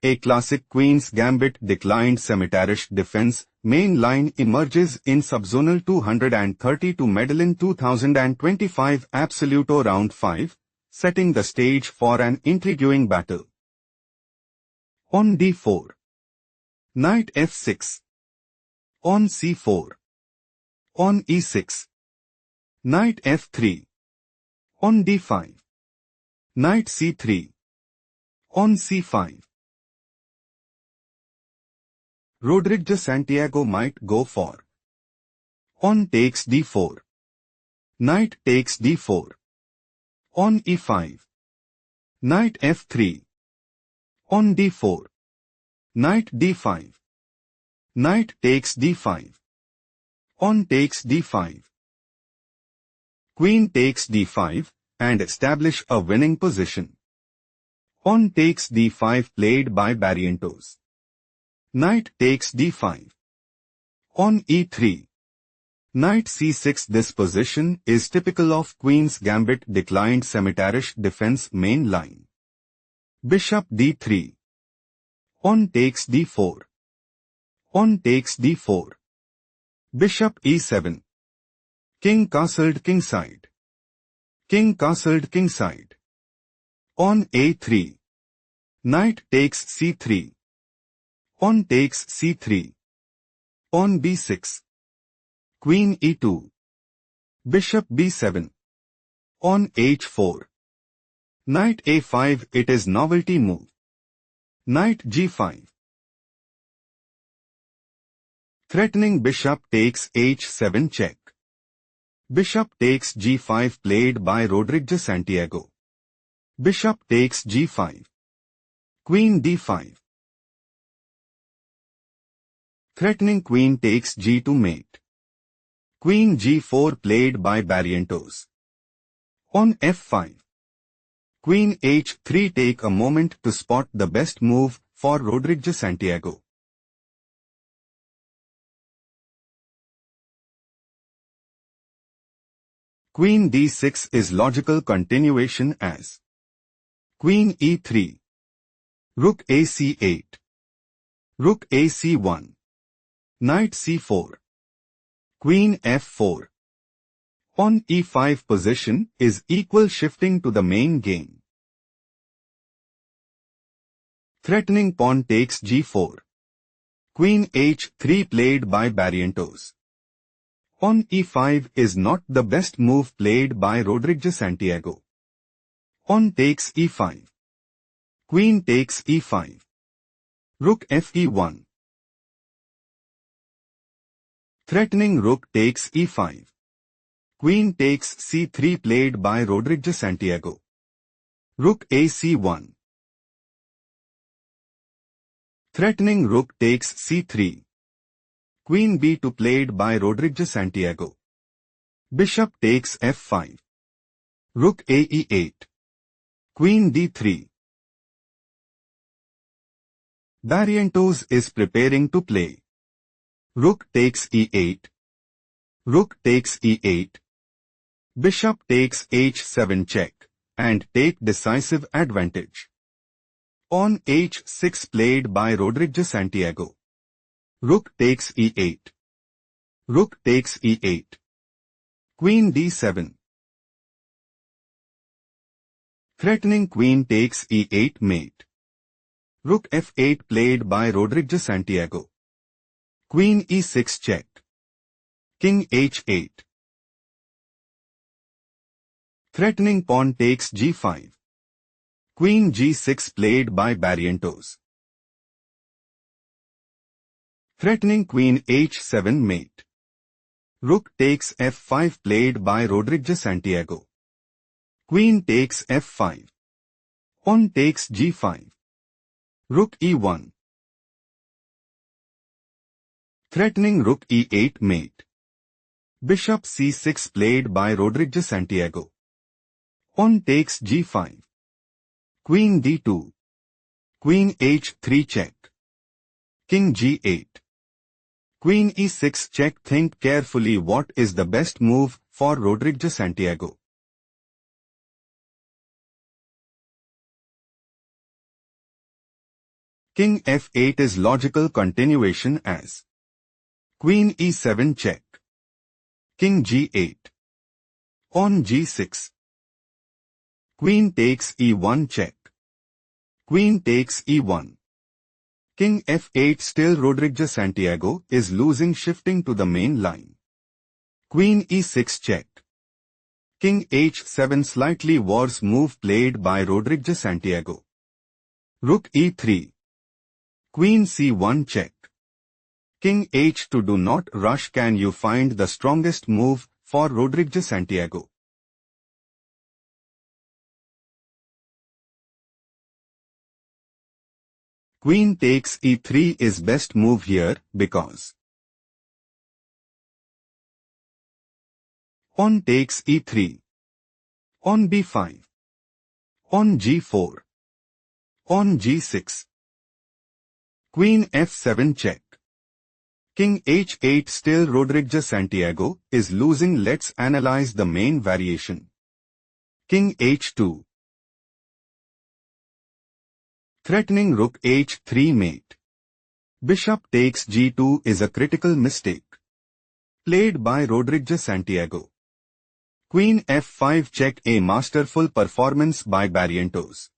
A classic Queen's Gambit declined cemeterish defense main line emerges in Subzonal 230 to Medellin 2025 Absoluto Round 5, setting the stage for an intriguing battle. On d4. Knight f6. On c4. On e6. Knight f3. On d5. Knight c3. On c5. Rodriguez Santiago might go for. On takes d4. Knight takes d4. On e5. Knight f3. On d4. Knight d5. Knight takes d5. On takes d5. Queen takes d5 and establish a winning position. On takes d5 played by Barrientos. Knight takes d5. On e3. Knight c6. This position is typical of Queen's Gambit declined cemeterish defense main line. Bishop d3. On takes d4. On takes d4. Bishop e7. King castled kingside. King castled kingside. On a3. Knight takes c3. On takes c3. On b6. Queen e2. Bishop b7. On h4. Knight a5. It is novelty move. Knight g5. Threatening bishop takes h7 check. Bishop takes g5 played by Rodriguez Santiago. Bishop takes g5. Queen d5. Threatening queen takes g2 mate. Queen g4 played by Barrientos. On f5. Queen h3. Take a moment to spot the best move for Rodriguez Santiago. Queen d6 is logical continuation as Queen e3. Rook ac8. Rook ac1. Knight c4. Queen f4. On e5 position is equal shifting to the main game. Threatening pawn takes g4. Queen h3 played by Barrientos. On e5 is not the best move played by Rodriguez Santiago. On takes e5. Queen takes e5. Rook fe1. Threatening rook takes e5. Queen takes c3 played by Rodriguez Santiago. Rook ac1. Threatening rook takes c3. Queen b2 played by Rodriguez Santiago. Bishop takes f5. Rook ae8. Queen d3. Barrientos is preparing to play. Rook takes e8. Rook takes e8. Bishop takes h7 check, and take decisive advantage. On h6 played by Rodriguez Santiago. Rook takes e8. Rook takes e8. Queen d7. Threatening queen takes e8 mate. Rook f8 played by Rodriguez Santiago. Queen e6 check. King h8. Threatening pawn takes g5. Queen g6 played by Barrientos. Threatening queen h7 mate. Rook takes f5 played by Rodriguez Santiago. Queen takes f5. Pawn takes g5. Rook e1. Threatening rook e8 mate. Bishop c6 played by Rodriguez Santiago. Pawn takes g5. Queen d2. Queen h3 check. King g8. Queen e6 check. Think carefully what is the best move for Rodriguez Santiago. King f8 is logical continuation as Queen e7 check. King g8. On g6. Queen takes e1 check. Queen takes e1. King f8 still Rodriguez Santiago is losing shifting to the main line. Queen e6 check. King h7 slightly worse move played by Rodriguez Santiago. Rook e3. Queen c1 check. King h2 do not rush. Can you find the strongest move for Rodriguez Santiago? Queen takes e3 is best move here because on takes e3, on b5, on g4, on g6, Queen f7 check. King h8 still Rodriguez Santiago is losing. Let's analyze the main variation. King h2. Threatening rook h3 mate. Bishop takes g2 is a critical mistake played by Rodriguez Santiago. Queen f5 check, a masterful performance by Barrientos.